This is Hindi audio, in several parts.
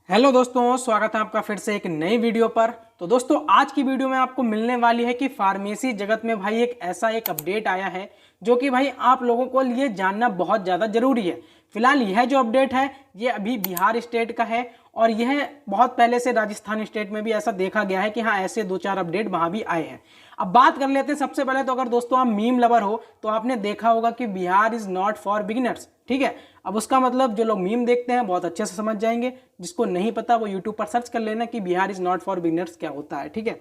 हेलो दोस्तों, स्वागत है आपका फिर से एक नई वीडियो पर। तो दोस्तों आज की वीडियो में आपको मिलने वाली है कि फार्मेसी जगत में भाई एक ऐसा अपडेट आया है जो कि भाई आप लोगों को लिए जानना बहुत ज़्यादा ज़रूरी है। फिलहाल यह जो अपडेट है ये अभी बिहार स्टेट का है और यह बहुत पहले से राजस्थान स्टेट में भी ऐसा देखा गया है कि हाँ ऐसे दो चार अपडेट वहाँ भी आए हैं। अब बात कर लेते हैं सबसे पहले तो अगर दोस्तों आप मीम लवर हो तो आपने देखा होगा कि Bihar is not for beginners. ठीक है, अब उसका मतलब जो लोग मीम देखते हैं बहुत अच्छे से समझ जाएंगे, जिसको नहीं पता वो यूट्यूब पर सर्च कर लेना कि Bihar is not for beginners क्या होता है। ठीक है,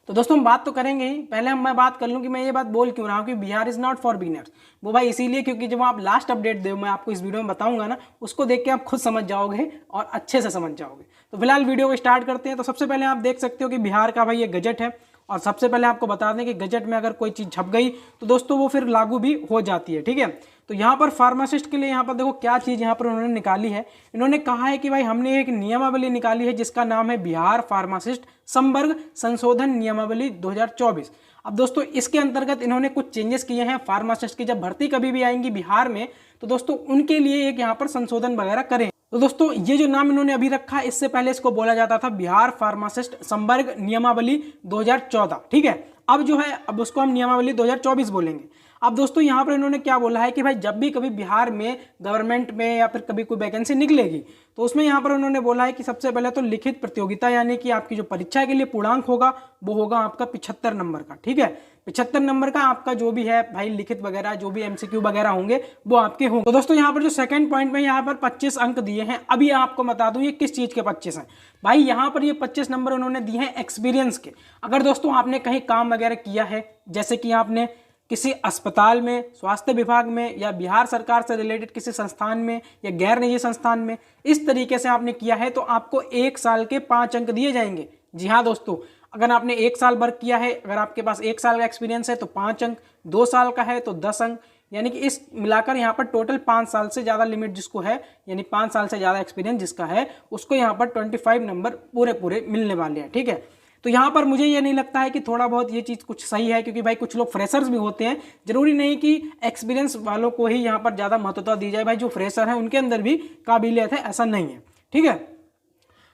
तो दोस्तों हम बात तो करेंगे ही। पहले मैं बात कर लूँ कि मैं ये बात बोल क्यों रहा हूँ कि Bihar is not for beginners. वो भाई इसीलिए क्योंकि जब आप लास्ट अपडेट दो मैं आपको इस वीडियो में बताऊंगा ना, उसको देख के आप खुद समझ जाओगे और अच्छे से समझ जाओगे। तो फिलहाल वीडियो को स्टार्ट करते हैं। तो सबसे पहले आप देख सकते हो कि बिहार का भाई ये गजट है और सबसे पहले आपको बता दें कि गजट में अगर कोई चीज़ छप गई तो दोस्तों वो फिर लागू भी हो जाती है। ठीक है, तो यहाँ पर फार्मासिस्ट के लिए यहाँ पर देखो क्या चीज़ यहाँ पर उन्होंने निकाली है। इन्होंने कहा है कि भाई हमने एक नियमावली निकाली है जिसका नाम है बिहार फार्मासिस्ट संवर्ग संशोधन नियमावली 2024। अब दोस्तों इसके अंतर्गत इन्होंने कुछ चेंजेस किए हैं। फार्मासिस्ट की जब भर्ती कभी भी आएंगी बिहार में तो दोस्तों उनके लिए एक यहाँ पर संशोधन वगैरह करें। तो दोस्तों ये जो नाम इन्होंने अभी रखा है इससे पहले इसको बोला जाता था बिहार फार्मासिस्ट संवर्ग नियमावली 2014। ठीक है, अब जो है अब उसको हम नियमावली 2024 बोलेंगे। अब दोस्तों यहाँ पर इन्होंने क्या बोला है कि भाई जब भी कभी बिहार में गवर्नमेंट में या फिर कभी कोई वैकेंसी निकलेगी तो उसमें यहाँ पर उन्होंने बोला है कि सबसे पहले तो लिखित प्रतियोगिता यानी कि आपकी जो परीक्षा के लिए पूर्णांक होगा वो होगा आपका 75 नंबर का। ठीक है, 75 नंबर का आपका जो भी है भाई लिखित वगैरह जो भी एमसीक्यू वगैरह होंगे वो आपके होंगे। तो दोस्तों यहाँ पर जो सेकंड पॉइंट में यहाँ पर 25 अंक दिए हैं। अभी आपको बता दूं ये किस चीज़ के 25 हैं भाई। यहाँ पर ये 25 नंबर उन्होंने दिए हैं एक्सपीरियंस के। अगर दोस्तों आपने कहीं काम वगैरह किया है जैसे कि आपने किसी अस्पताल में, स्वास्थ्य विभाग में या बिहार सरकार से रिलेटेड किसी संस्थान में या गैर निजी संस्थान में इस तरीके से आपने किया है तो आपको 1 साल के 5 अंक दिए जाएंगे। जी हाँ दोस्तों, अगर आपने 1 साल वर्क किया है, अगर आपके पास 1 साल का एक्सपीरियंस है तो 5 अंक, 2 साल का है तो 10 अंक, यानी कि इस मिलाकर यहाँ पर टोटल 5 साल से ज़्यादा लिमिट जिसको है यानी 5 साल से ज़्यादा एक्सपीरियंस जिसका है उसको यहाँ पर 25 नंबर पूरे मिलने वाले हैं। ठीक है, तो यहाँ पर मुझे ये नहीं लगता है कि थोड़ा बहुत ये चीज़ कुछ सही है, क्योंकि भाई कुछ लोग फ्रेशर्स भी होते हैं। जरूरी नहीं कि एक्सपीरियंस वालों को ही यहाँ पर ज़्यादा महत्वता दी जाए। भाई जो फ्रेशर है उनके अंदर भी काबिलियत है, ऐसा नहीं है। ठीक है,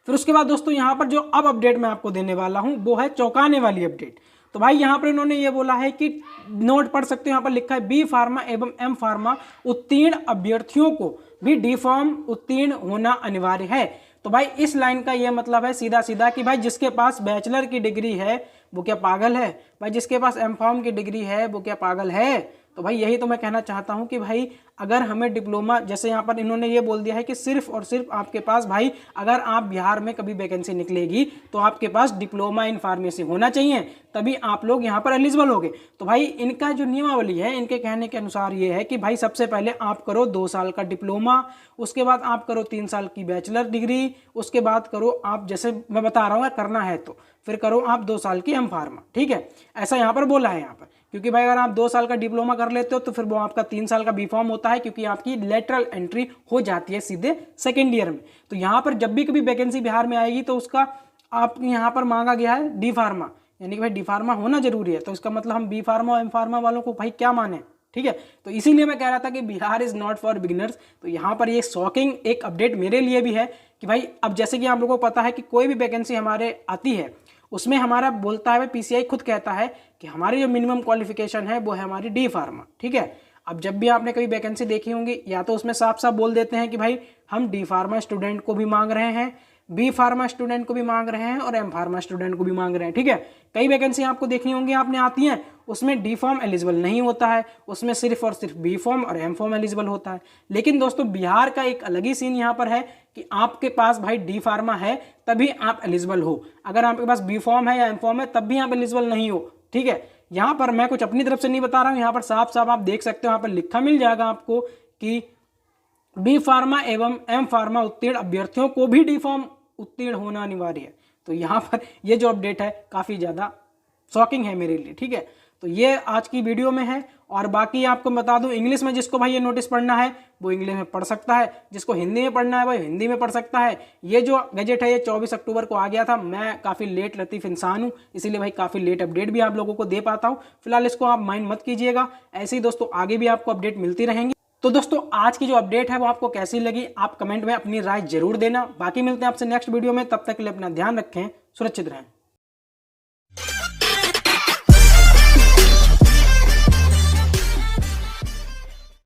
फिर उसके बाद दोस्तों यहाँ पर जो अब अपडेट मैं आपको देने वाला हूँ वो है चौंकाने वाली अपडेट। तो भाई यहाँ पर इन्होंने ये बोला है कि नोट पढ़ सकते हो, यहाँ पर लिखा है बी फार्मा एवं एम फार्मा उत्तीर्ण अभ्यर्थियों को भी डी फार्म उत्तीर्ण होना अनिवार्य है। तो भाई इस लाइन का ये मतलब है सीधा सीधा कि भाई जिसके पास बैचलर की डिग्री है वो क्या पागल है, भाई जिसके पास एम फार्म की डिग्री है वो क्या पागल है। तो भाई यही तो मैं कहना चाहता हूँ कि भाई अगर हमें डिप्लोमा, जैसे यहाँ पर इन्होंने ये बोल दिया है कि सिर्फ और सिर्फ आपके पास भाई अगर आप बिहार में कभी वैकेंसी निकलेगी तो आपके पास डिप्लोमा इन फार्मेसी होना चाहिए, तभी आप लोग यहाँ पर एलिजिबल होगे। तो भाई इनका जो नियमावली है इनके कहने के अनुसार ये है कि भाई सबसे पहले आप करो 2 साल का डिप्लोमा, उसके बाद आप करो 3 साल की बैचलर डिग्री, उसके बाद करो आप, जैसे मैं बता रहा हूँ करना है तो फिर करो आप 2 साल की एम फार्मा। ठीक है, ऐसा यहाँ पर बोला है यहाँ पर, क्योंकि भाई अगर आप 2 साल का डिप्लोमा कर लेते हो तो फिर वो आपका 3 साल का बी फॉर्म होता है, क्योंकि आपकी लेटरल एंट्री हो जाती है सीधे सेकेंड ईयर में। तो यहाँ पर जब भी कभी वैकेंसी बिहार में आएगी तो उसका आप यहाँ पर मांगा गया है डी फार्मा, यानी कि भाई डी फार्मा होना जरूरी है। तो इसका मतलब हम बी फार्मा और एम फार्मा वालों को भाई क्या माने। ठीक है, तो इसीलिए मैं कह रहा था कि Bihar is not for beginners. तो यहाँ पर ये शॉकिंग एक अपडेट मेरे लिए भी है कि भाई अब जैसे कि आप लोगों को पता है कि कोई भी वैकेंसी हमारे आती है उसमें हमारा बोलता है, पीसीआई खुद कहता है कि हमारी जो मिनिमम क्वालिफिकेशन है वो है हमारी डी फार्मा। ठीक है, अब जब भी आपने कभी वैकेंसी देखी होंगी या तो उसमें साफ साफ बोल देते हैं कि भाई हम डी फार्मा स्टूडेंट को भी मांग रहे हैं, बी फार्मा स्टूडेंट को भी मांग रहे हैं और एम फार्मा स्टूडेंट को भी मांग रहे हैं। ठीक है, कई वैकेंसी आपको देखनी होंगी आपने आती हैं उसमें डी फॉर्म एलिजिबल नहीं होता है, उसमें सिर्फ और सिर्फ बी फॉर्म और एम फॉर्म एलिजिबल होता है। लेकिन दोस्तों बिहार का एक अलग ही सीन यहाँ पर है कि आपके पास भाई डी फार्मा है तभी आप एलिजिबल हो, अगर आपके पास बी फॉर्म है या एम फॉर्म है तब भी आप एलिजिबल नहीं हो। ठीक है, यहाँ पर मैं कुछ अपनी तरफ से नहीं बता रहा हूँ, यहाँ पर साफ साफ आप देख सकते हो, यहाँ पर लिखा मिल जाएगा आपको कि बी फार्मा एवं एम फार्मा उत्तीर्ण अभ्यर्थियों को भी डी फॉर्म उत्तीर्ण होना अनिवार्य है। तो यहाँ पर ये जो अपडेट है काफ़ी ज़्यादा शॉकिंग है मेरे लिए। ठीक है, तो ये आज की वीडियो में है। और बाकी आपको बता दूं इंग्लिश में जिसको भाई ये नोटिस पढ़ना है वो इंग्लिश में पढ़ सकता है, जिसको हिंदी में पढ़ना है भाई हिंदी में पढ़ सकता है। ये जो गजट है ये 24 अक्टूबर को आ गया था। मैं काफ़ी लेट लतीफ़ इंसान हूँ, इसीलिए भाई काफ़ी लेट अपडेट भी आप लोगों को दे पाता हूँ। फिलहाल इसको आप माइंड मत कीजिएगा, ऐसे ही दोस्तों आगे भी आपको अपडेट मिलती रहेंगी। तो दोस्तों आज की जो अपडेट है वो आपको कैसी लगी, आप कमेंट में अपनी राय जरूर देना। बाकी मिलते हैं आपसे नेक्स्ट वीडियो में, तब तक के लिए अपना ध्यान रखें, सुरक्षित रहें।